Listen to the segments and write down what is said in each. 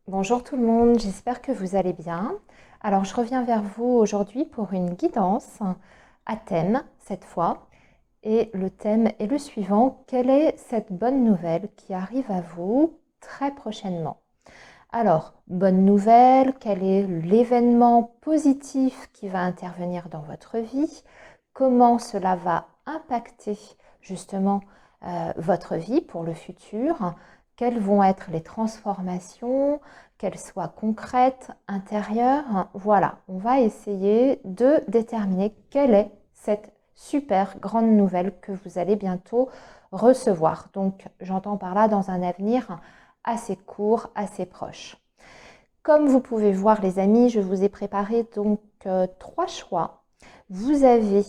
Bonjour tout le monde, j'espère que vous allez bien. Alors je reviens vers vous aujourd'hui pour une guidance à thème cette fois. Et le thème est le suivant: quelle est cette bonne nouvelle qui arrive à vous très prochainement? Alors, bonne nouvelle, quel est l'événement positif qui va intervenir dans votre vie? Comment cela va impacter justement votre vie pour le futur? Quelles vont être les transformations, qu'elles soient concrètes, intérieures? Voilà, on va essayer de déterminer quelle est cette super grande nouvelle que vous allez bientôt recevoir. Donc, j'entends par là dans un avenir assez court, assez proche. Comme vous pouvez voir les amis, je vous ai préparé donc trois choix. Vous avez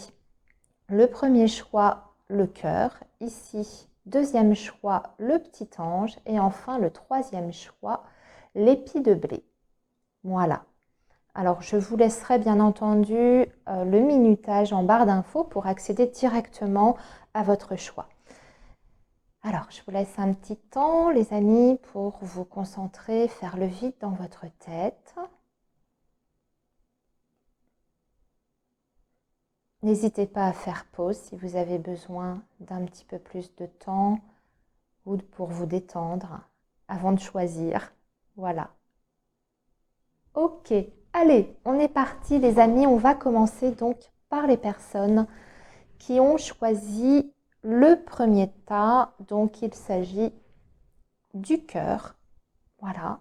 le premier choix, le cœur, ici. Deuxième choix, le petit ange. Et enfin, le troisième choix, l'épi de blé. Voilà. Alors, je vous laisserai bien entendu le minutage en barre d'infos pour accéder directement à votre choix. Alors, je vous laisse un petit temps, les amis, pour vous concentrer, faire le vide dans votre tête. N'hésitez pas à faire pause si vous avez besoin d'un petit peu plus de temps ou pour vous détendre avant de choisir. Voilà. Ok, allez, on est parti les amis. On va commencer donc par les personnes qui ont choisi le premier tas. Donc il s'agit du cœur. Voilà,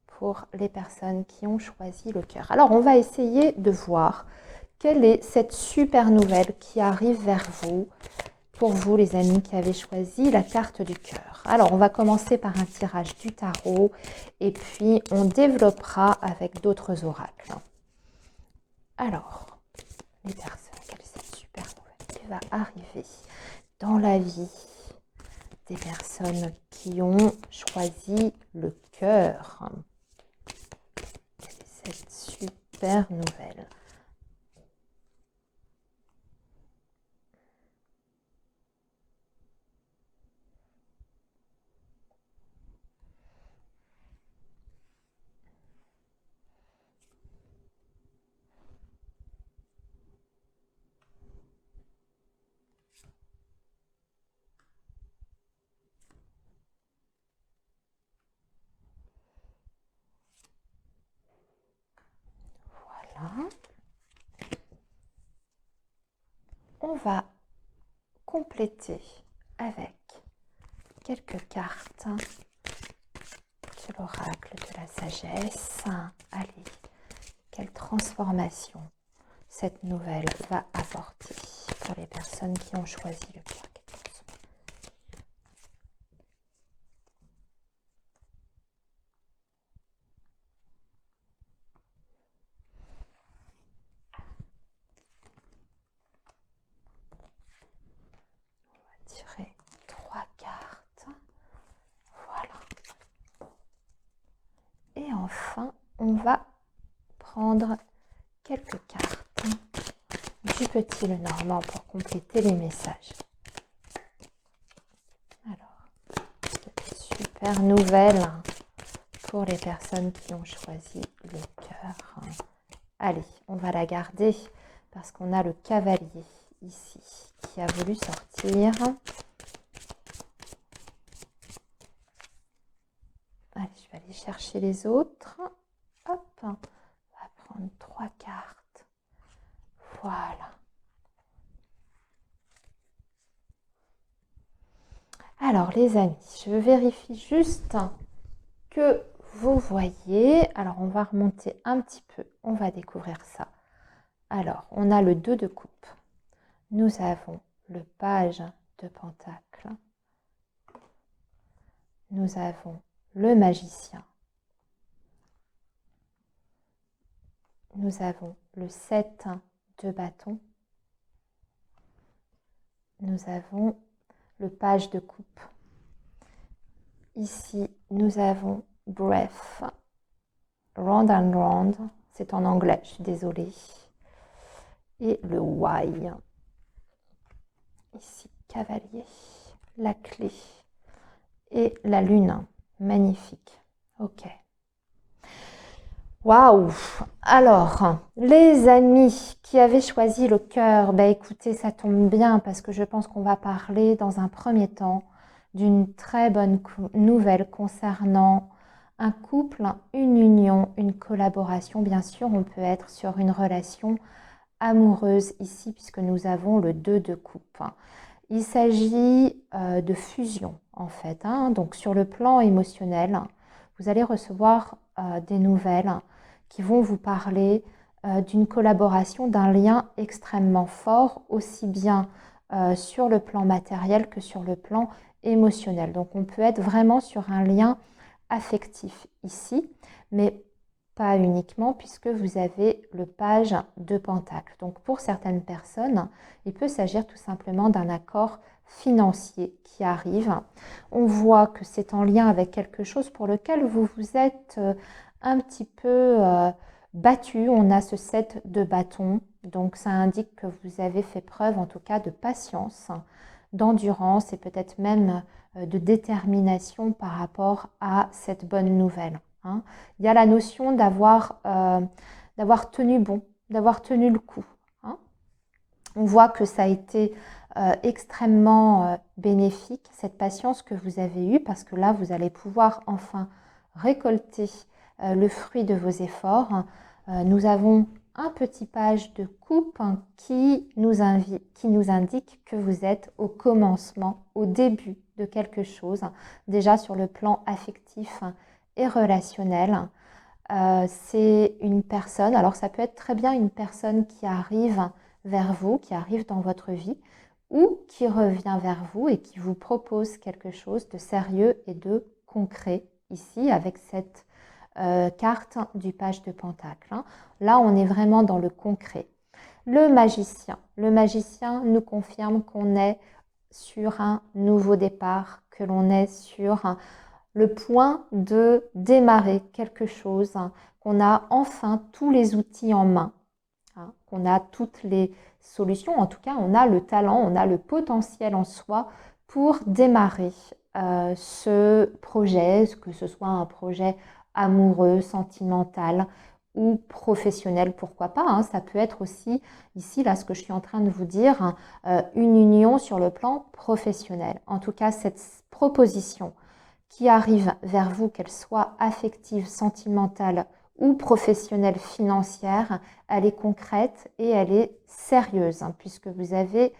pour les personnes qui ont choisi le cœur. Alors on va essayer de voir quelle est cette super nouvelle qui arrive vers vous, pour vous les amis qui avez choisi la carte du cœur. Alors on va commencer par un tirage du tarot et puis on développera avec d'autres oracles. Alors, les personnes, quelle est cette super nouvelle qui va arriver dans la vie des personnes qui ont choisi le cœur? Quelle est cette super nouvelle? Voilà. On va compléter avec quelques cartes de l'oracle de la sagesse. Allez, quelle transformation cette nouvelle va apporter pour les personnes qui ont choisi le cœur. On va tirer trois cartes. Voilà. Et enfin, on va prendre quelques cartes du petit Lenormand pour compléter les messages. Alors, cette super nouvelle pour les personnes qui ont choisi le cœur. Allez, on va la garder parce qu'on a le cavalier ici qui a voulu sortir. Allez, je vais aller chercher les autres. Hop, on va prendre trois cartes. Voilà. Alors les amis, je vérifie juste que vous voyez. Alors on va remonter un petit peu, on va découvrir ça. Alors on a le 2 de coupe. Nous avons le page de pentacle. Nous avons le magicien. Nous avons le 7 de bâton. Nous avons le page de coupe. Ici, nous avons breath, round and round. C'est en anglais, je suis désolée. Et le why. Ici, cavalier, la clé et la lune. Magnifique. Ok. Waouh! Alors, les amis qui avaient choisi le cœur, bah écoutez, ça tombe bien parce que je pense qu'on va parler dans un premier temps d'une très bonne nouvelle concernant un couple, une union, une collaboration. Bien sûr, on peut être sur une relation amoureuse ici puisque nous avons le 2 de coupe. Il s'agit de fusion en fait, hein. Donc sur le plan émotionnel, vous allez recevoir des nouvelles qui vont vous parler d'une collaboration, d'un lien extrêmement fort, aussi bien sur le plan matériel que sur le plan émotionnel. Donc on peut être vraiment sur un lien affectif ici, mais pas uniquement puisque vous avez le page de Pentacle. Donc pour certaines personnes, il peut s'agir tout simplement d'un accord financier qui arrive. On voit que c'est en lien avec quelque chose pour lequel vous vous êtes un petit peu battu. On a ce 7 de bâton, donc ça indique que vous avez fait preuve en tout cas de patience, d'endurance et peut-être même de détermination par rapport à cette bonne nouvelle. Hein. Il y a la notion d'avoir tenu bon, d'avoir tenu le coup. Hein. On voit que ça a été extrêmement bénéfique, cette patience que vous avez eue, parce que là, vous allez pouvoir enfin récolter le fruit de vos efforts. Nous avons un petit page de coupe qui nous indique que vous êtes au commencement, au début de quelque chose, déjà sur le plan affectif et relationnel. C'est une personne, alors ça peut être très bien une personne qui arrive vers vous, qui arrive dans votre vie, ou qui revient vers vous et qui vous propose quelque chose de sérieux et de concret ici avec cette carte du page de Pentacle. Hein. Là, on est vraiment dans le concret. Le magicien nous confirme qu'on est sur un nouveau départ, que l'on est sur le point de démarrer quelque chose, qu'on a enfin tous les outils en main, hein, qu'on a toutes les solutions, en tout cas on a le talent, on a le potentiel en soi pour démarrer ce projet, que ce soit un projet amoureux, sentimental ou professionnel, pourquoi pas, hein. Ça peut être aussi, ici, là, ce que je suis en train de vous dire, une union sur le plan professionnel. En tout cas, cette proposition qui arrive vers vous, qu'elle soit affective, sentimentale ou professionnelle, financière, elle est concrète et elle est sérieuse, hein, puisque vous avez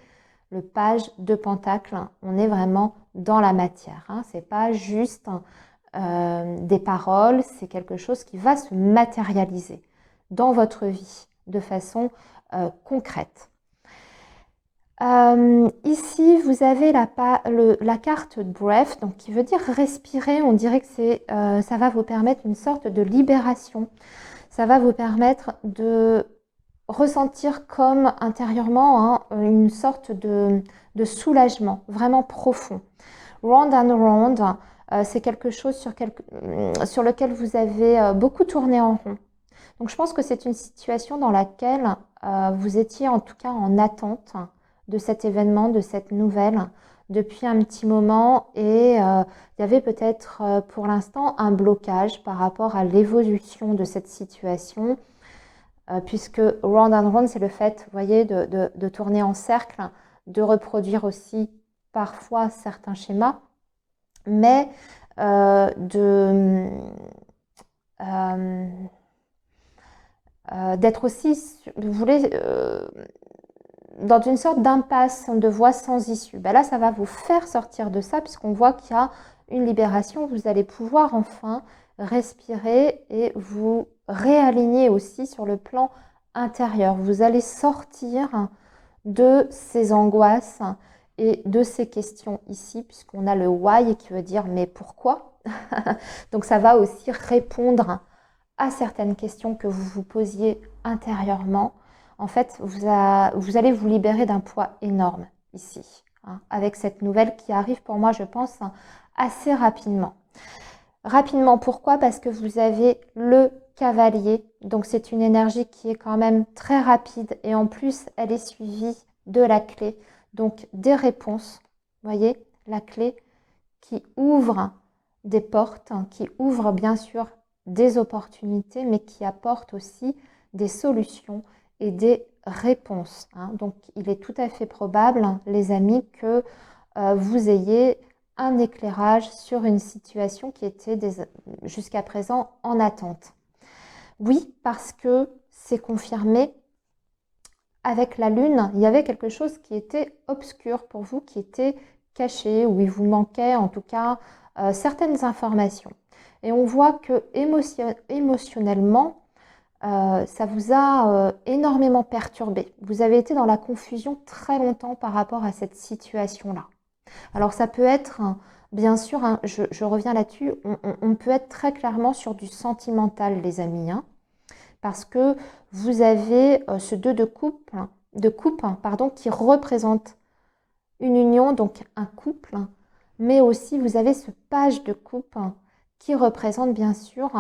le page de Pentacle. On est vraiment dans la matière. Hein. Ce n'est pas juste des paroles, c'est quelque chose qui va se matérialiser dans votre vie de façon concrète. Ici, vous avez la carte Breath, donc qui veut dire respirer. On dirait que ça va vous permettre une sorte de libération. Ça va vous permettre de ressentir comme intérieurement, hein, une sorte de soulagement vraiment profond. Round and round, c'est quelque chose sur lequel vous avez beaucoup tourné en rond. Donc je pense que c'est une situation dans laquelle vous étiez en tout cas en attente de cet événement, de cette nouvelle depuis un petit moment et il y avait peut-être pour l'instant un blocage par rapport à l'évolution de cette situation puisque round and round c'est le fait, vous voyez, de tourner en cercle, de reproduire aussi parfois certains schémas, mais d'être aussi, vous voulez, dans une sorte d'impasse, de voie sans issue. Ben là, ça va vous faire sortir de ça, puisqu'on voit qu'il y a une libération. Vous allez pouvoir enfin respirer et vous réaligner aussi sur le plan intérieur. Vous allez sortir de ces angoisses et de ces questions ici, puisqu'on a le why qui veut dire mais pourquoi. Donc ça va aussi répondre à certaines questions que vous vous posiez intérieurement. En fait, vous allez vous libérer d'un poids énorme ici, hein, avec cette nouvelle qui arrive pour moi, je pense, assez rapidement. Rapidement, pourquoi? Parce que vous avez le cavalier, donc c'est une énergie qui est quand même très rapide et en plus, elle est suivie de la clé, donc des réponses. Vous voyez, la clé qui ouvre des portes, qui ouvrent bien sûr des opportunités, mais qui apportent aussi des solutions et des réponses. Donc, il est tout à fait probable, les amis, que vous ayez un éclairage sur une situation qui était jusqu'à présent en attente. Oui, parce que c'est confirmé, avec la Lune, il y avait quelque chose qui était obscur pour vous, qui était caché, où il vous manquait en tout cas certaines informations. Et on voit que émotionnellement, ça vous a énormément perturbé. Vous avez été dans la confusion très longtemps par rapport à cette situation-là. Alors ça peut être, bien sûr, je reviens là-dessus, on peut être très clairement sur du sentimental, les amis, parce que vous avez ce 2 de coupe, pardon, qui représente une union, donc un couple, mais aussi vous avez ce page de coupe qui représente bien sûr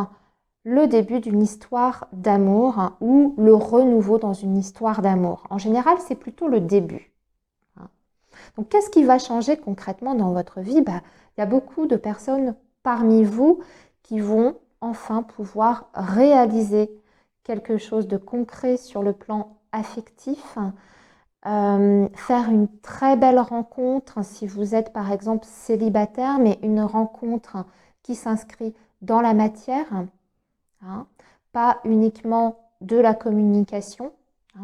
le début d'une histoire d'amour ou le renouveau dans une histoire d'amour. En général, c'est plutôt le début. Donc, qu'est-ce qui va changer concrètement dans votre vie? Il y a beaucoup de personnes parmi vous qui vont enfin pouvoir réaliser quelque chose de concret sur le plan affectif, faire une très belle rencontre si vous êtes par exemple célibataire, mais une rencontre qui s'inscrit dans la matière, pas uniquement de la communication.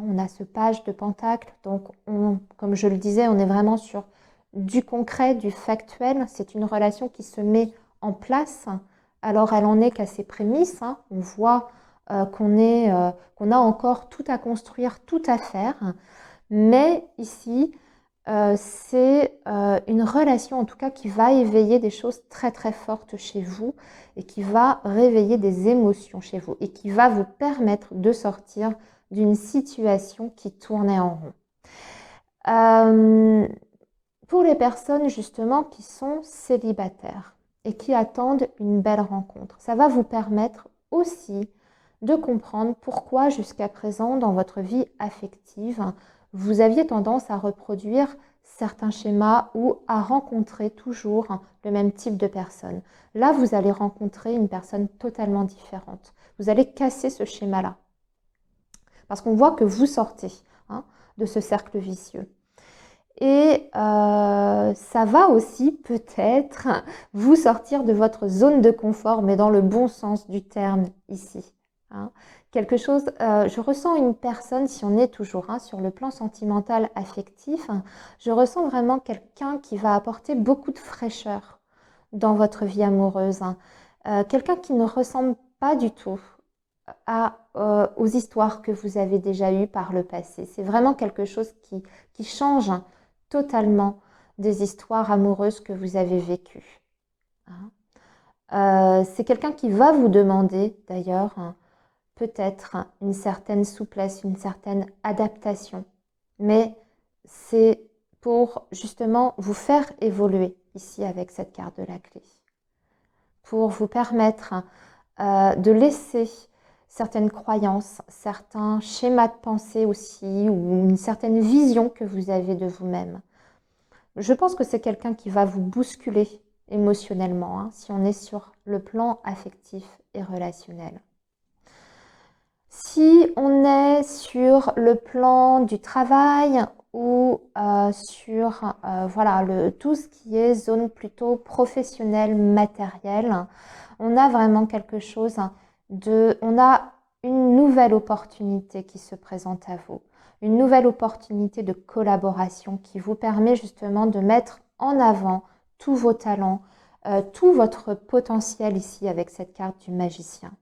On a ce page de Pentacle, donc comme je le disais, on est vraiment sur du concret, du factuel. C'est une relation qui se met en place. Alors elle en est qu'à ses prémices. On voit qu'on a encore tout à construire, tout à faire. Mais ici, c'est une relation en tout cas qui va éveiller des choses très très fortes chez vous et qui va réveiller des émotions chez vous et qui va vous permettre de sortir d'une situation qui tournait en rond. Pour les personnes justement qui sont célibataires et qui attendent une belle rencontre, ça va vous permettre aussi de comprendre pourquoi jusqu'à présent dans votre vie affective, vous aviez tendance à reproduire certains schémas ou à rencontrer toujours le même type de personne. Là, vous allez rencontrer une personne totalement différente. Vous allez casser ce schéma-là. Parce qu'on voit que vous sortez de ce cercle vicieux. Et ça va aussi peut-être vous sortir de votre zone de confort, mais dans le bon sens du terme ici. Quelque chose, je ressens une personne, si on est toujours sur le plan sentimental affectif, je ressens vraiment quelqu'un qui va apporter beaucoup de fraîcheur dans votre vie amoureuse. Quelqu'un qui ne ressemble pas du tout aux histoires que vous avez déjà eues par le passé. C'est vraiment quelque chose qui change totalement des histoires amoureuses que vous avez vécues. C'est quelqu'un qui va vous demander d'ailleurs peut-être une certaine souplesse, une certaine adaptation. Mais c'est pour justement vous faire évoluer ici avec cette carte de la clé. Pour vous permettre de laisser certaines croyances, certains schémas de pensée aussi, ou une certaine vision que vous avez de vous-même. Je pense que c'est quelqu'un qui va vous bousculer émotionnellement, si on est sur le plan affectif et relationnel. Si on est sur le plan du travail ou sur tout ce qui est zone plutôt professionnelle, matérielle, on a vraiment quelque chose on a une nouvelle opportunité qui se présente à vous, une nouvelle opportunité de collaboration qui vous permet justement de mettre en avant tous vos talents, tout votre potentiel ici avec cette carte du magicien.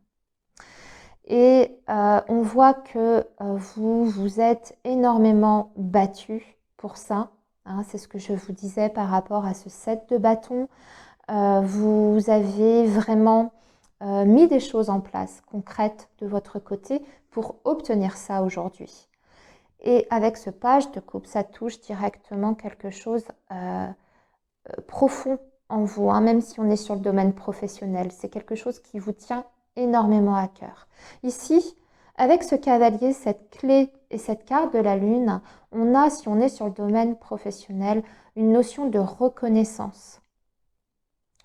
Et on voit que vous êtes énormément battu pour ça. C'est ce que je vous disais par rapport à ce 7 de bâton. Vous avez vraiment mis des choses en place concrètes de votre côté pour obtenir ça aujourd'hui. Et avec ce page de coupe, ça touche directement quelque chose profond en vous, même si on est sur le domaine professionnel. C'est quelque chose qui vous tient énormément à cœur. Ici, avec ce cavalier, cette clé et cette carte de la lune, on a, si on est sur le domaine professionnel, une notion de reconnaissance.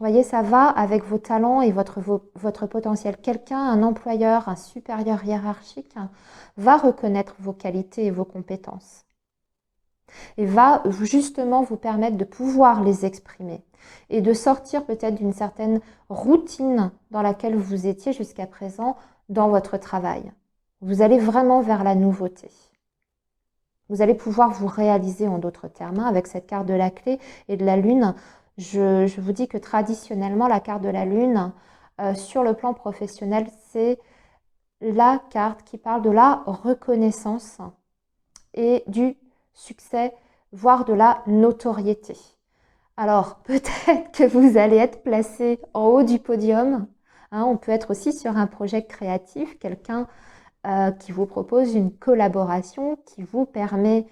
voyez, ça va avec vos talents et votre potentiel. Quelqu'un, un employeur, un supérieur hiérarchique, va reconnaître vos qualités et vos compétences et va justement vous permettre de pouvoir les exprimer et de sortir peut-être d'une certaine routine dans laquelle vous étiez jusqu'à présent dans votre travail. Vous allez vraiment vers la nouveauté. Vous allez pouvoir vous réaliser en d'autres termes. Avec cette carte de la clé et de la lune, je vous dis que traditionnellement, la carte de la lune, sur le plan professionnel, c'est la carte qui parle de la reconnaissance et du succès, voire de la notoriété. Alors, peut-être que vous allez être placé en haut du podium. On peut être aussi sur un projet créatif, quelqu'un qui vous propose une collaboration qui vous permet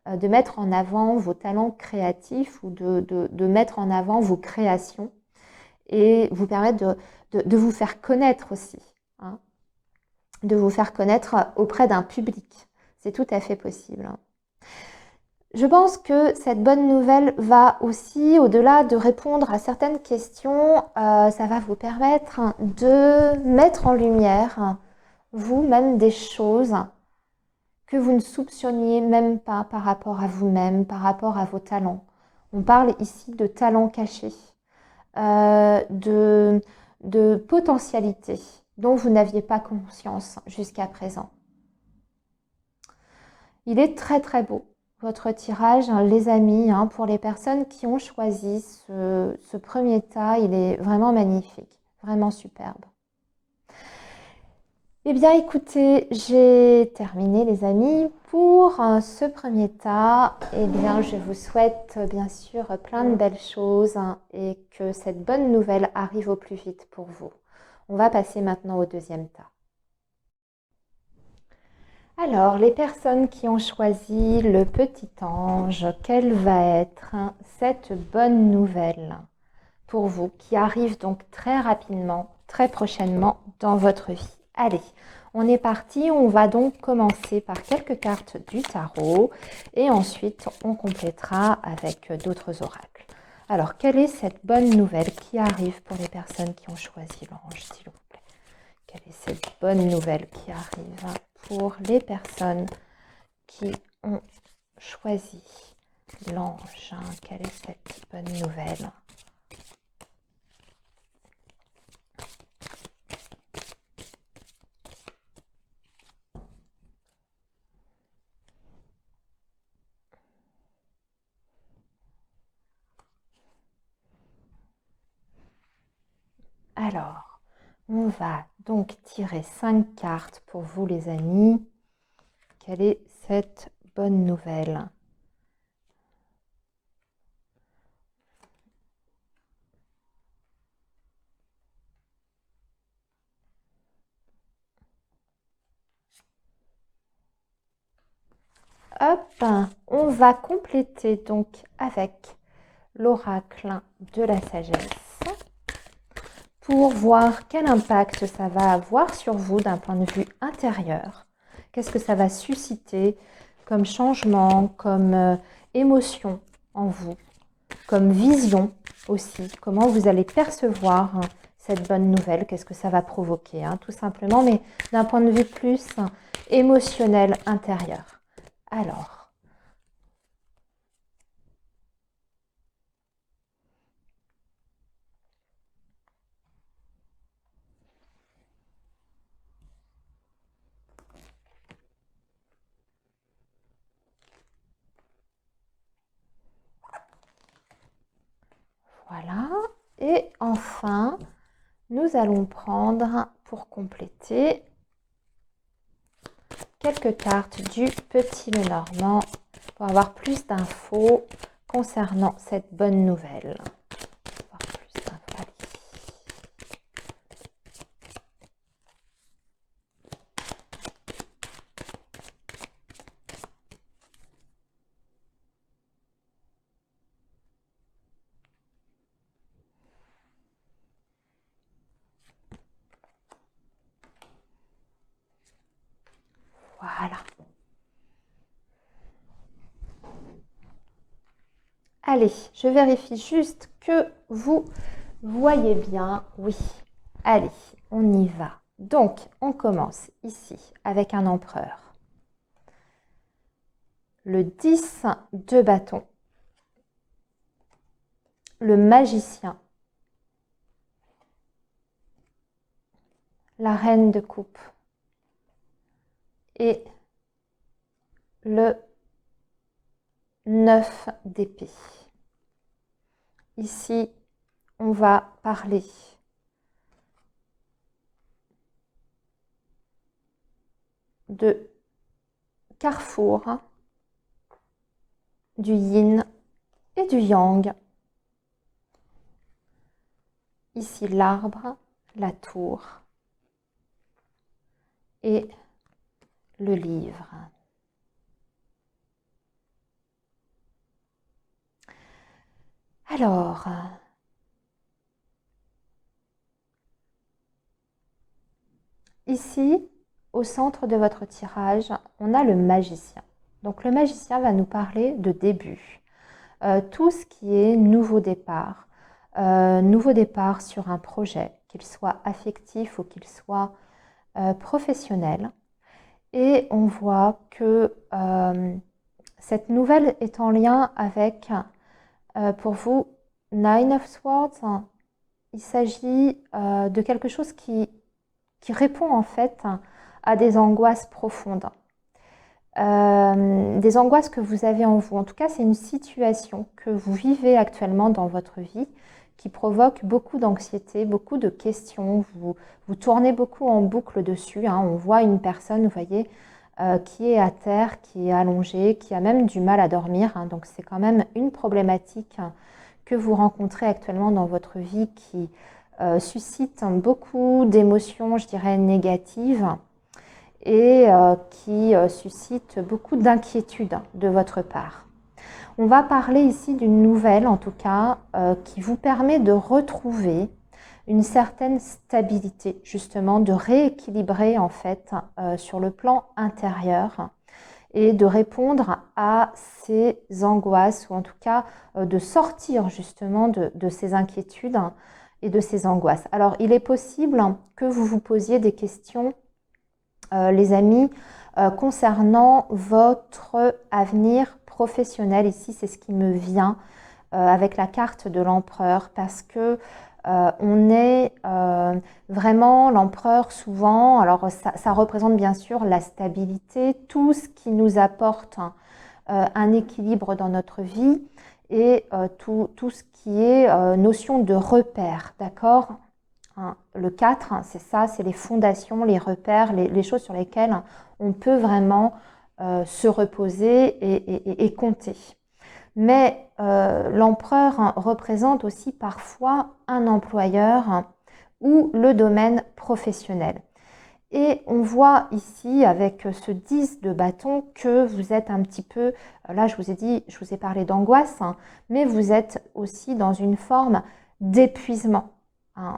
de mettre en avant vos talents créatifs ou de mettre en avant vos créations et vous permettre de vous faire connaître aussi, de vous faire connaître auprès d'un public. C'est tout à fait possible. Je pense que cette bonne nouvelle va aussi, au-delà de répondre à certaines questions, ça va vous permettre de mettre en lumière vous-même des choses que vous ne soupçonniez même pas par rapport à vous-même, par rapport à vos talents. On parle ici de talents cachés, de potentialités dont vous n'aviez pas conscience jusqu'à présent. Il est très très beau, votre tirage, les amis, pour les personnes qui ont choisi ce premier tas, il est vraiment magnifique, vraiment superbe. Eh bien, écoutez, j'ai terminé, les amis, pour ce premier tas. Eh bien, je vous souhaite bien sûr plein de belles choses et que cette bonne nouvelle arrive au plus vite pour vous. On va passer maintenant au deuxième tas. Alors, les personnes qui ont choisi le petit ange, quelle va être cette bonne nouvelle pour vous qui arrive donc très rapidement, très prochainement dans votre vie? Allez, on est parti. On va donc commencer par quelques cartes du tarot et ensuite on complétera avec d'autres oracles. Alors, quelle est cette bonne nouvelle qui arrive pour les personnes qui ont choisi l'ange, s'il vous plaît? Quelle est cette bonne nouvelle qui arrive pour les personnes qui ont choisi l'ange? Quelle est cette bonne nouvelle? Alors, on va donc tirer 5 cartes pour vous, les amis. Quelle est cette bonne nouvelle? Hop, on va compléter donc avec l'oracle de la sagesse pour voir quel impact ça va avoir sur vous d'un point de vue intérieur. Qu'est-ce que ça va susciter comme changement, comme émotion en vous, comme vision aussi. Comment vous allez percevoir cette bonne nouvelle, qu'est-ce que ça va provoquer, tout simplement, mais d'un point de vue plus émotionnel intérieur. Alors, voilà. Et enfin, nous allons prendre, pour compléter, quelques cartes du Petit Lenormand pour avoir plus d'infos concernant cette bonne nouvelle. Avoir plus d'infos. Voilà. Allez, je vérifie juste que vous Voyez bien, oui. Allez, on y va. Donc, on commence ici avec un empereur. Le 10 de bâton. Le magicien. La reine de coupe. Et le 9 d'épée. Ici, on va parler de carrefour, du yin et du yang. Ici, l'arbre, la tour et le livre. Alors, ici, au centre de votre tirage, on a le magicien. Donc le magicien va nous parler de début. Tout ce qui est nouveau départ sur un projet, qu'il soit affectif ou qu'il soit professionnel. Et on voit que cette nouvelle est en lien avec, pour vous, Nine of Swords. Il s'agit de quelque chose qui répond en fait à des angoisses profondes. Des angoisses que vous avez en vous. En tout cas, c'est une situation que vous vivez actuellement dans votre vie qui provoque beaucoup d'anxiété, beaucoup de questions. Vous tournez beaucoup en boucle dessus. On voit une personne, vous voyez, qui est à terre, qui est allongée, qui a même du mal à dormir. Donc, c'est quand même une problématique que vous rencontrez actuellement dans votre vie qui suscite beaucoup d'émotions, je dirais, négatives et qui suscite beaucoup d'inquiétude de votre part. On va parler ici d'une nouvelle, en tout cas, qui vous permet de retrouver une certaine stabilité, justement, de rééquilibrer en fait sur le plan intérieur et de répondre à ces angoisses ou en tout cas de sortir justement de ces inquiétudes et de ces angoisses. Alors, il est possible que vous vous posiez des questions les amis, concernant votre avenir professionnel. Ici, c'est ce qui me vient avec la carte de l'empereur parce que on est vraiment l'empereur souvent. Alors, ça représente bien sûr la stabilité, tout ce qui nous apporte un équilibre dans notre vie et tout ce qui est notion de repère, d'accord ? Le 4, c'est ça, c'est les fondations, les repères, les choses sur lesquelles on peut vraiment se reposer et compter. Mais l'empereur représente aussi parfois un employeur ou le domaine professionnel. Et on voit ici avec ce 10 de bâton que vous êtes un petit peu, là je vous ai parlé d'angoisse, mais vous êtes aussi dans une forme d'épuisement.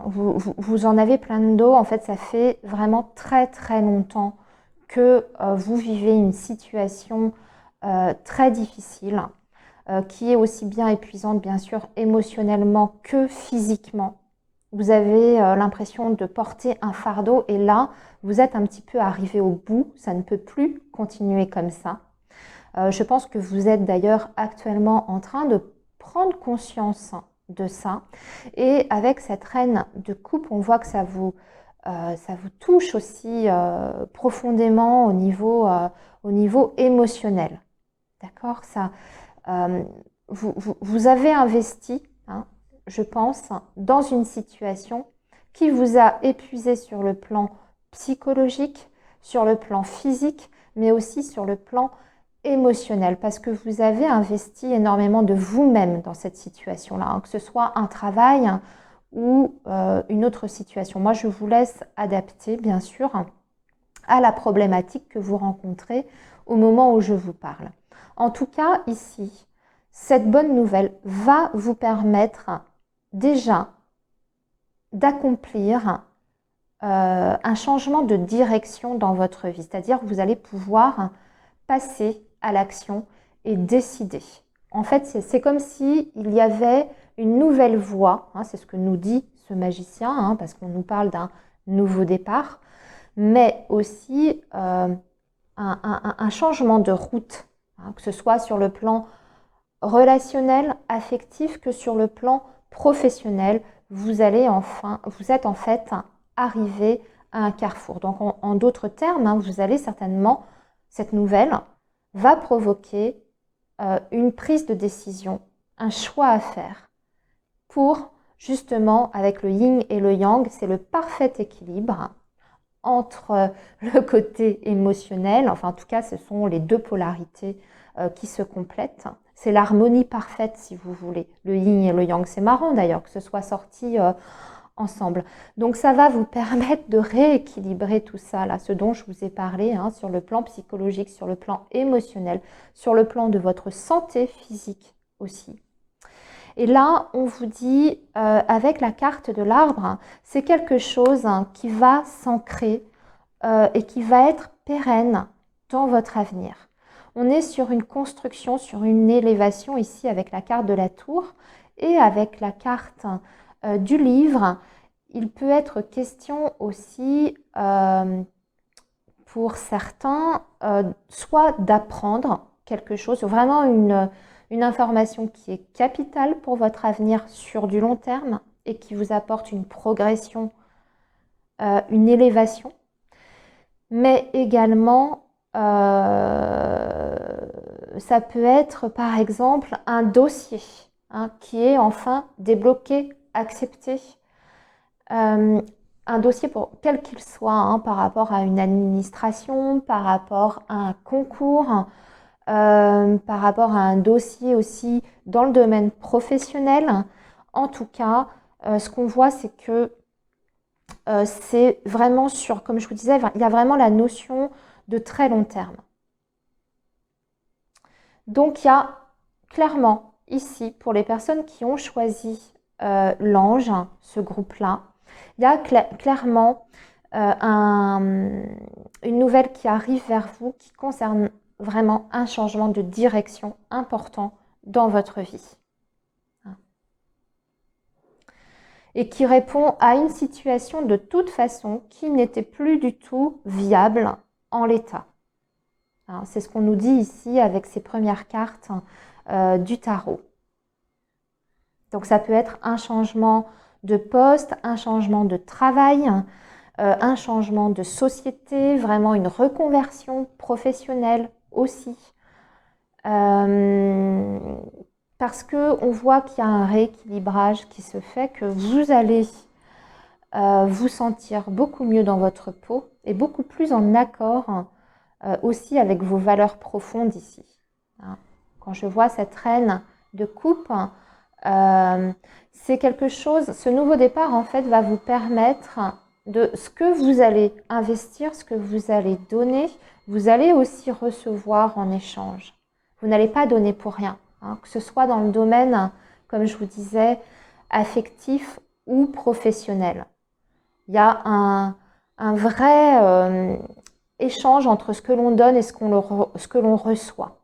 Vous en avez plein de dos, en fait ça fait vraiment très très longtemps que vous vivez une situation très difficile, qui est aussi bien épuisante bien sûr émotionnellement que physiquement. Vous avez l'impression de porter un fardeau et là, vous êtes un petit peu arrivé au bout, ça ne peut plus continuer comme ça. Je pense que vous êtes d'ailleurs actuellement en train de prendre conscience de ça. Et avec cette reine de coupe, on voit que ça vous touche aussi profondément au niveau émotionnel. D'accord ? Vous avez investi, je pense, dans une situation qui vous a épuisé sur le plan psychologique, sur le plan physique, mais aussi sur le plan émotionnel, parce que vous avez investi énormément de vous-même dans cette situation-là, que ce soit un travail ou une autre situation. Moi, je vous laisse adapter, bien sûr, à la problématique que vous rencontrez au moment où je vous parle. En tout cas, ici, cette bonne nouvelle va vous permettre déjà d'accomplir un changement de direction dans votre vie. C'est-à-dire que vous allez pouvoir passer à l'action et décider En fait, c'est comme si il y avait une nouvelle voie, hein, c'est ce que nous dit ce magicien, hein, parce qu'on nous parle d'un nouveau départ, mais aussi un changement de route, hein, que ce soit sur le plan relationnel, affectif, que sur le plan professionnel. Vous êtes en fait arrivé à un carrefour. Donc en d'autres termes, hein, vous allez certainement, cette nouvelle va provoquer une prise de décision, un choix à faire pour justement, avec le yin et le yang, c'est le parfait équilibre entre le côté émotionnel, enfin en tout cas ce sont les deux polarités qui se complètent. C'est l'harmonie parfaite si vous voulez, le yin et le yang. C'est marrant d'ailleurs que ce soit sorti ensemble. Donc ça va vous permettre de rééquilibrer tout ça, là, ce dont je vous ai parlé, hein, sur le plan psychologique, sur le plan émotionnel, sur le plan de votre santé physique aussi. Et là, on vous dit, avec la carte de l'arbre, hein, c'est quelque chose hein, qui va s'ancrer et qui va être pérenne dans votre avenir. On est sur une construction, sur une élévation ici avec la carte de la tour et avec la carte du livre. Il peut être question aussi pour certains soit d'apprendre quelque chose, vraiment une information qui est capitale pour votre avenir sur du long terme et qui vous apporte une progression, une élévation, mais également ça peut être par exemple un dossier hein, qui est enfin débloqué, accepté, un dossier pour quel qu'il soit hein, par rapport à une administration, par rapport à un concours, par rapport à un dossier aussi dans le domaine professionnel. En tout cas, ce qu'on voit, c'est que c'est vraiment sur, comme je vous disais, il y a vraiment la notion de très long terme. Donc, il y a clairement ici, pour les personnes qui ont choisi l'ange, ce groupe-là, il y a clairement une nouvelle qui arrive vers vous qui concerne vraiment un changement de direction important dans votre vie. Et qui répond à une situation de toute façon qui n'était plus du tout viable en l'état. C'est ce qu'on nous dit ici avec ces premières cartes du tarot. Donc ça peut être un changement de poste, un changement de travail, un changement de société, vraiment une reconversion professionnelle aussi. Parce qu'on voit qu'il y a un rééquilibrage qui se fait, que vous allez vous sentir beaucoup mieux dans votre peau et beaucoup plus en accord aussi avec vos valeurs profondes ici. Quand je vois cette reine de coupe, c'est quelque chose, ce nouveau départ en fait va vous permettre de ce que vous allez investir, ce que vous allez donner, vous allez aussi recevoir en échange. Vous n'allez pas donner pour rien, hein, que ce soit dans le domaine, comme je vous disais, affectif ou professionnel. Il y a un vrai échange entre ce que l'on donne et ce que l'on reçoit.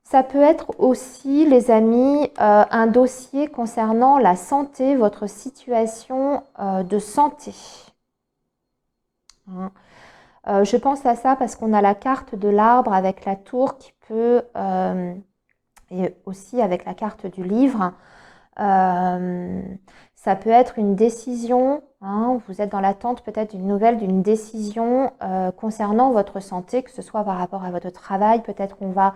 Ça peut être aussi, les amis, un dossier concernant la santé, votre situation de santé. Je pense à ça parce qu'on a la carte de l'arbre avec la tour qui peut, et aussi avec la carte du livre, ça peut être une décision, hein, vous êtes dans l'attente peut-être d'une nouvelle, d'une décision concernant votre santé, que ce soit par rapport à votre travail, peut-être qu'on va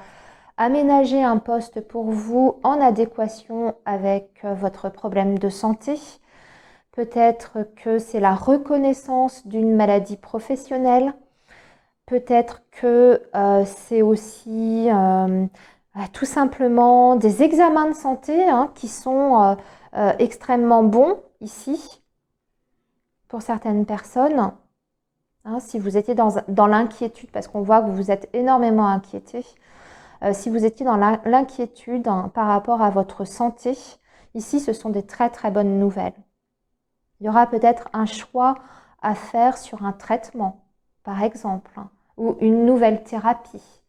aménager un poste pour vous en adéquation avec votre problème de santé. Peut-être que c'est la reconnaissance d'une maladie professionnelle. Peut-être que c'est aussi tout simplement des examens de santé hein, qui sont extrêmement bons ici pour certaines personnes. Hein, si vous étiez dans l'inquiétude, parce qu'on voit que vous êtes énormément inquiété, si vous étiez dans l'inquiétude hein, par rapport à votre santé, ici ce sont des très très bonnes nouvelles. Il y aura peut-être un choix à faire sur un traitement, par exemple, ou une nouvelle thérapie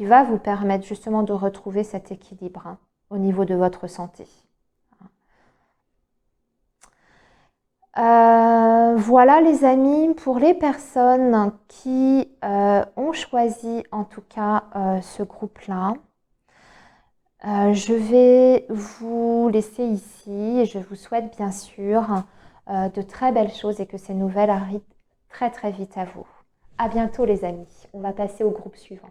qui va vous permettre justement de retrouver cet équilibre hein, au niveau de votre santé. Voilà les amis, pour les personnes qui ont choisi en tout cas ce groupe-là. Je vais vous laisser ici et je vous souhaite bien sûr de très belles choses et que ces nouvelles arrivent très très vite à vous. À bientôt les amis, on va passer au groupe suivant.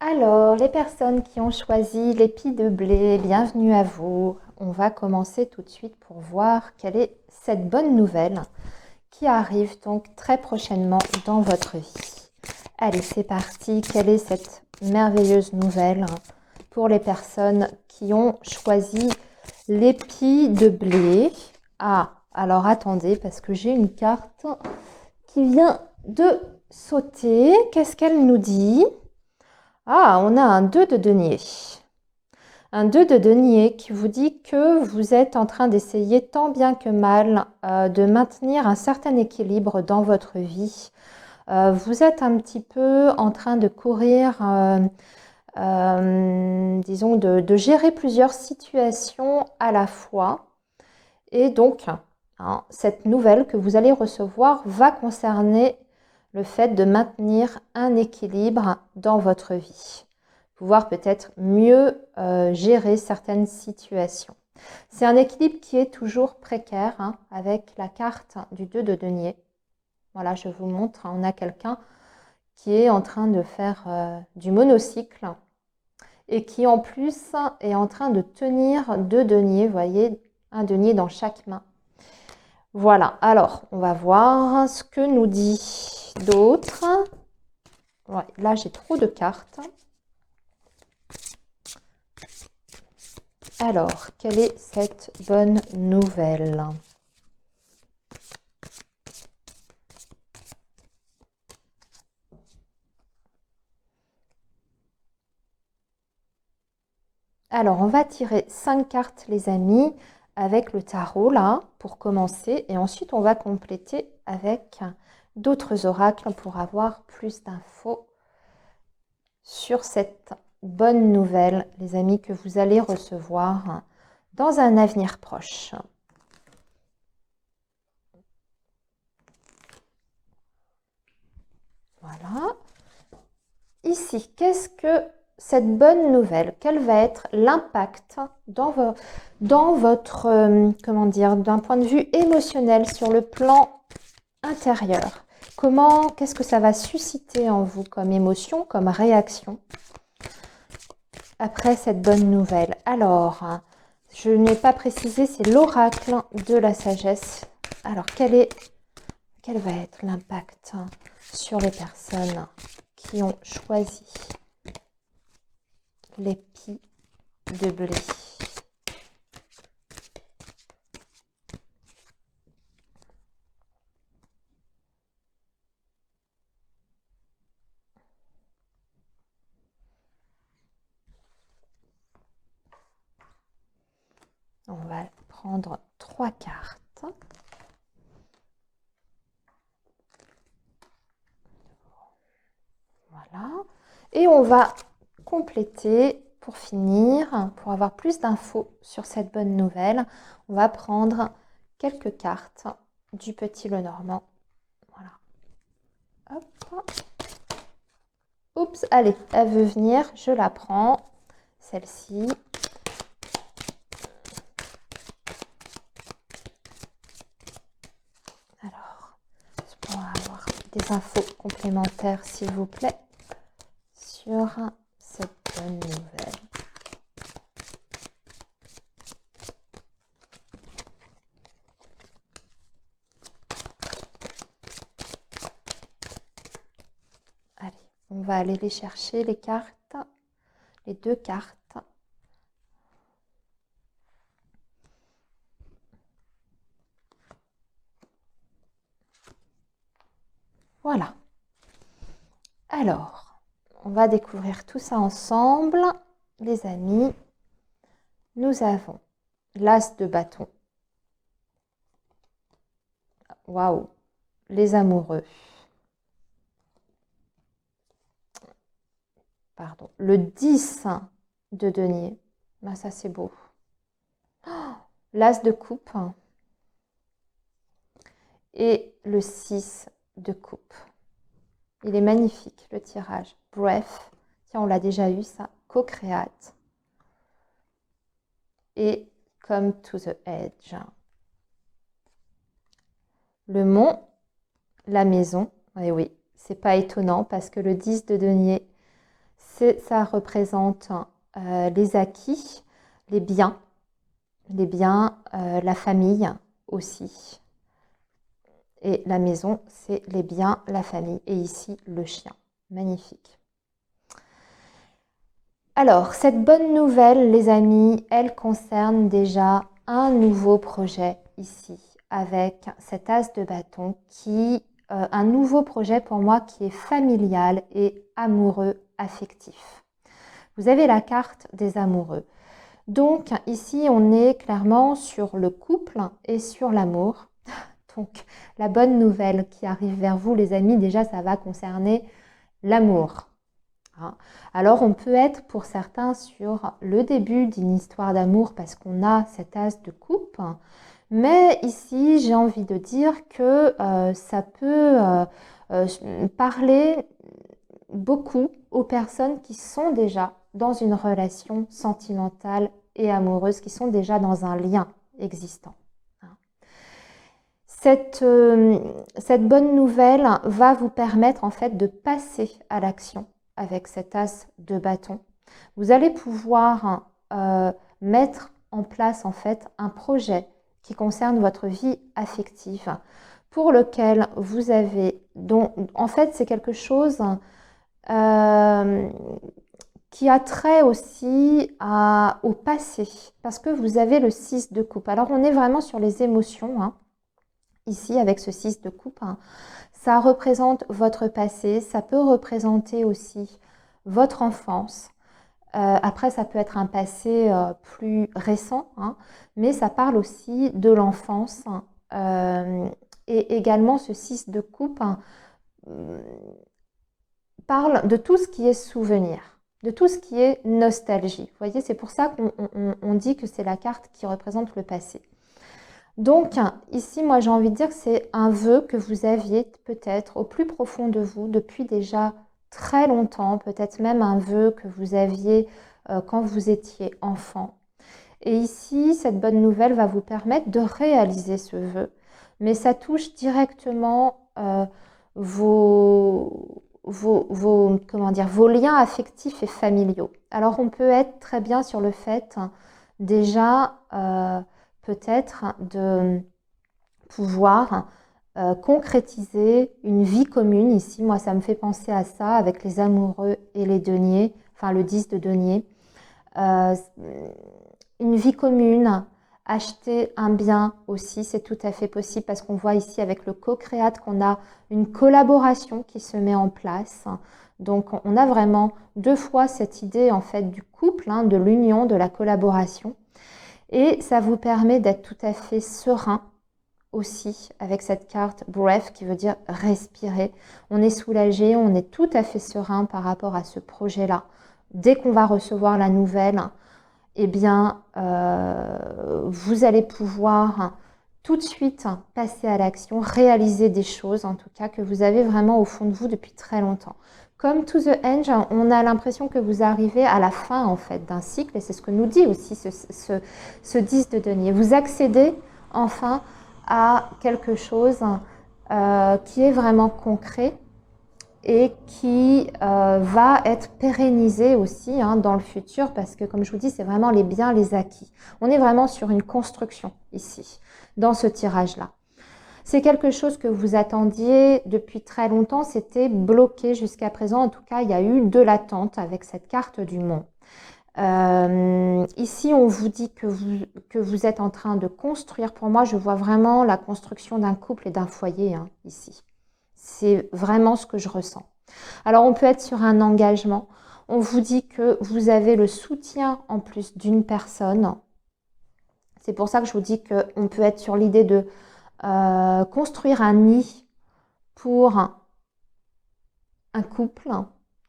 Alors, les personnes qui ont choisi l'épi de blé, bienvenue à vous. On va commencer tout de suite pour voir quelle est cette bonne nouvelle qui arrive donc très prochainement dans votre vie. Allez, c'est parti. Quelle est cette merveilleuse nouvelle pour les personnes qui ont choisi l'épi de blé? Ah, alors attendez, parce que j'ai une carte qui vient de sauter. Qu'est-ce qu'elle nous dit? Ah, on a un 2 de denier. Un 2 de denier qui vous dit que vous êtes en train d'essayer tant bien que mal de maintenir un certain équilibre dans votre vie. Vous êtes un petit peu en train de courir, disons, de gérer plusieurs situations à la fois. Et donc, hein, cette nouvelle que vous allez recevoir va concerner le fait de maintenir un équilibre dans votre vie. Pouvoir peut-être mieux gérer certaines situations. C'est un équilibre qui est toujours précaire hein, avec la carte du 2 de denier. Voilà, je vous montre, on a quelqu'un qui est en train de faire du monocycle et qui en plus est en train de tenir 2 deniers, vous voyez, un denier dans chaque main. Voilà, alors on va voir ce que nous dit d'autres. Ouais, là j'ai trop de cartes. Alors, quelle est cette bonne nouvelle? Alors, on va tirer 5 cartes les amis avec le tarot là pour commencer et ensuite on va compléter avec d'autres oracles pour avoir plus d'infos sur cette bonne nouvelle, les amis, que vous allez recevoir dans un avenir proche. Voilà. Ici, qu'est-ce que cette bonne nouvelle, quel va être l'impact dans votre, comment dire, d'un point de vue émotionnel sur le plan intérieur? Qu'est-ce que ça va susciter en vous comme émotion, comme réaction après cette bonne nouvelle? Alors, je n'ai pas précisé, c'est l'oracle de la sagesse. Alors, quel va être l'impact sur les personnes qui ont choisi l'épi de blé? On va prendre 3 cartes. Voilà. Et on va compléter pour finir, pour avoir plus d'infos sur cette bonne nouvelle. On va prendre quelques cartes du Petit Lenormand. Voilà. Hop. Oups, allez, elle veut venir, je la prends. Celle-ci. Alors, pour avoir des infos complémentaires, s'il vous plaît, sur cette bonne nouvelle. Allez, on va aller les chercher, les cartes, les 2 cartes. Voilà. Alors, on va découvrir tout ça ensemble, les amis. Nous avons l'as de bâton. Waouh, les amoureux. pardon, le 10 de denier. Ben, ça, c'est beau. L'as de coupe et le 6 de coupe. Il est magnifique, le tirage. Bref, tiens, on l'a déjà eu, ça. Co-créate. Et come to the edge. Le mont, la maison. Et oui, c'est pas étonnant parce que le 10 de denier, ça représente les acquis, les biens, la famille aussi. Et la maison, c'est les biens, la famille. Et ici, le chien. Magnifique. Alors, cette bonne nouvelle, les amis, elle concerne déjà un nouveau projet ici, avec cet as de bâton un nouveau projet pour moi qui est familial et amoureux, affectif. Vous avez la carte des amoureux. Donc, ici, on est clairement sur le couple et sur l'amour. Donc, la bonne nouvelle qui arrive vers vous, les amis, déjà, ça va concerner l'amour. Alors, on peut être pour certains sur le début d'une histoire d'amour parce qu'on a cet as de coupe. Mais ici, j'ai envie de dire que ça peut parler beaucoup aux personnes qui sont déjà dans une relation sentimentale et amoureuse, qui sont déjà dans un lien existant. Cette bonne nouvelle va vous permettre en fait de passer à l'action avec cet as de bâton. Vous allez pouvoir mettre en place en fait un projet qui concerne votre vie affective pour lequel vous avez, en fait c'est quelque chose qui a trait aussi au passé parce que vous avez le 6 de coupe. Alors on est vraiment sur les émotions, ici avec ce 6 de coupe. Ça représente votre passé, ça peut représenter aussi votre enfance. Après, ça peut être un passé plus récent, mais ça parle aussi de l'enfance. Et également, ce 6 de coupe parle de tout ce qui est souvenir, de tout ce qui est nostalgie. Vous voyez, c'est pour ça qu'on dit que c'est la carte qui représente le passé. Donc ici, moi j'ai envie de dire que c'est un vœu que vous aviez peut-être au plus profond de vous depuis déjà très longtemps, peut-être même un vœu que vous aviez quand vous étiez enfant. Et ici, cette bonne nouvelle va vous permettre de réaliser ce vœu, mais ça touche directement vos liens affectifs et familiaux. Alors on peut être très bien sur le fait déjà peut-être de pouvoir concrétiser une vie commune. Ici, moi, ça me fait penser à ça avec les amoureux et les deniers, enfin le 10 de denier. Une vie commune, acheter un bien aussi, c'est tout à fait possible parce qu'on voit ici avec le co-créate qu'on a une collaboration qui se met en place. Donc, on a vraiment deux fois cette idée en fait du couple, de l'union, de la collaboration. Et ça vous permet d'être tout à fait serein aussi avec cette carte Breath qui veut dire respirer. On est soulagé, on est tout à fait serein par rapport à ce projet-là. Dès qu'on va recevoir la nouvelle, eh bien, vous allez pouvoir tout de suite passer à l'action, réaliser des choses en tout cas que vous avez vraiment au fond de vous depuis très longtemps. Comme to the end, on a l'impression que vous arrivez à la fin en fait d'un cycle et c'est ce que nous dit aussi ce 10 de denier. Vous accédez enfin à quelque chose qui est vraiment concret et qui va être pérennisé aussi dans le futur parce que comme je vous dis, c'est vraiment les biens, les acquis. On est vraiment sur une construction ici, dans ce tirage-là. C'est quelque chose que vous attendiez depuis très longtemps, c'était bloqué jusqu'à présent. En tout cas, il y a eu de l'attente avec cette carte du mont. Ici, on vous dit que vous êtes en train de construire. Pour moi, je vois vraiment la construction d'un couple et d'un foyer ici. C'est vraiment ce que je ressens. Alors, on peut être sur un engagement. On vous dit que vous avez le soutien en plus d'une personne. C'est pour ça que je vous dis qu'on peut être sur l'idée de construire un nid pour un couple,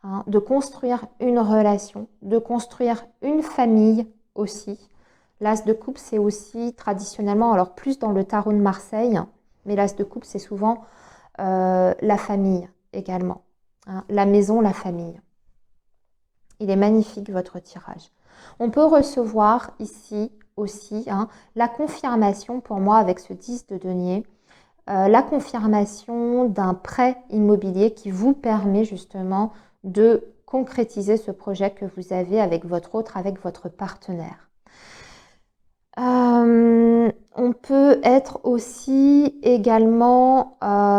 hein, de construire une relation, de construire une famille aussi. L'as de coupe, c'est aussi traditionnellement, alors plus dans le tarot de Marseille, mais l'as de coupe, c'est souvent la famille également, hein, la maison, la famille. Il est magnifique votre tirage. On peut recevoir ici aussi hein, la confirmation pour moi avec ce 10 de denier, la confirmation d'un prêt immobilier qui vous permet justement de concrétiser ce projet que vous avez avec votre autre, avec votre partenaire. On peut être aussi également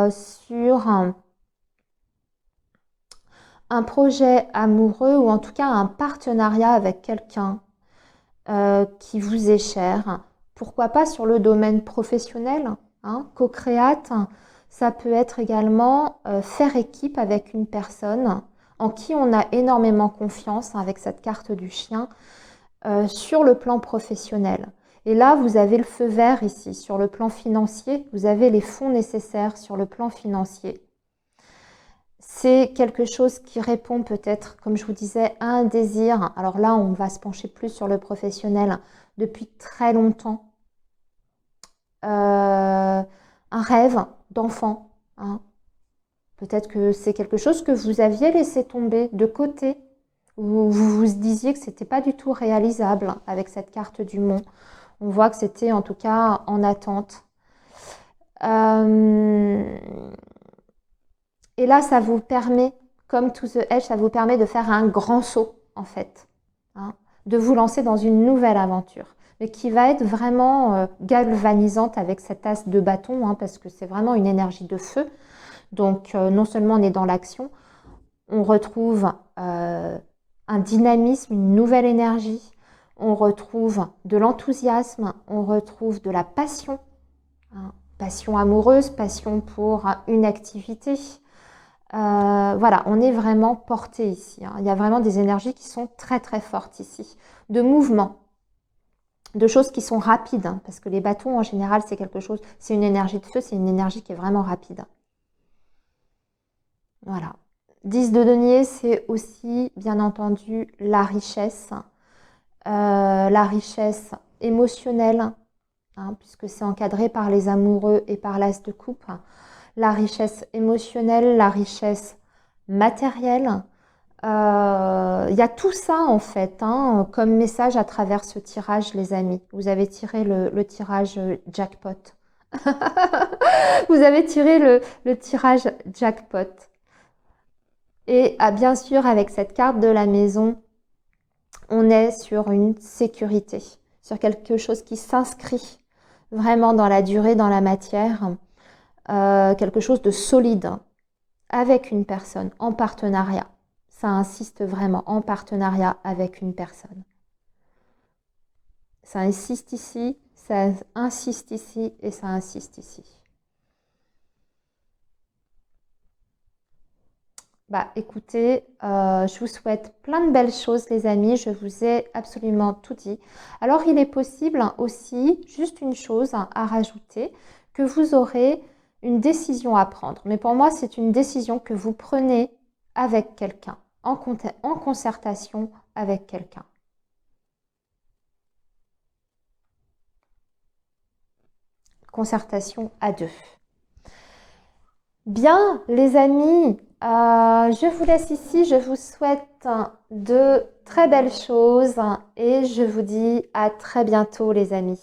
sur un projet amoureux ou en tout cas un partenariat avec quelqu'un qui vous est cher. Pourquoi pas sur le domaine professionnel, hein, co-créate. Ça peut être également faire équipe avec une personne en qui on a énormément confiance, hein, avec cette carte du chien, sur le plan professionnel. Et là, vous avez le feu vert ici, sur le plan financier, vous avez les fonds nécessaires sur le plan financier. C'est quelque chose qui répond peut-être, comme je vous disais, à un désir. Alors là, on va se pencher plus sur le professionnel depuis très longtemps. Un rêve d'enfant, hein. Peut-être que c'est quelque chose que vous aviez laissé tomber de côté. Vous vous disiez que ce n'était pas du tout réalisable avec cette carte du mont. On voit que c'était en tout cas en attente. Et là, ça vous permet, comme To the Edge, ça vous permet de faire un grand saut, en fait, hein, de vous lancer dans une nouvelle aventure, mais qui va être vraiment galvanisante avec cet as de bâton, hein, parce que c'est vraiment une énergie de feu. Donc, non seulement on est dans l'action, on retrouve un dynamisme, une nouvelle énergie, on retrouve de l'enthousiasme, on retrouve de la passion, hein, passion amoureuse, passion pour une activité. Voilà, on est vraiment porté ici, hein. Il y a vraiment des énergies qui sont très très fortes ici, de mouvement, de choses qui sont rapides, hein, parce que les bâtons en général c'est quelque chose, c'est une énergie de feu, c'est une énergie qui est vraiment rapide. Voilà. 10 de denier, c'est aussi bien entendu la richesse émotionnelle, hein, puisque c'est encadré par les amoureux et par l'as de coupe. La richesse émotionnelle, la richesse matérielle. Il y a tout ça en fait, hein, comme message à travers ce tirage, les amis. Vous avez tiré le tirage jackpot. Vous avez tiré le tirage jackpot. Et bien sûr, avec cette carte de la maison, on est sur une sécurité, sur quelque chose qui s'inscrit vraiment dans la durée, dans la matière, quelque chose de solide, avec une personne, en partenariat. Ça insiste vraiment, en partenariat avec une personne. Ça insiste ici, ça insiste ici et ça insiste ici. Bah, écoutez, je vous souhaite plein de belles choses, les amis. Je vous ai absolument tout dit. Alors, il est possible aussi, juste une chose à rajouter, que vous aurez une décision à prendre. Mais pour moi, c'est une décision que vous prenez avec quelqu'un, en concertation avec quelqu'un. Concertation à deux. Bien, les amis, je vous laisse ici. Je vous souhaite de très belles choses et je vous dis à très bientôt, les amis.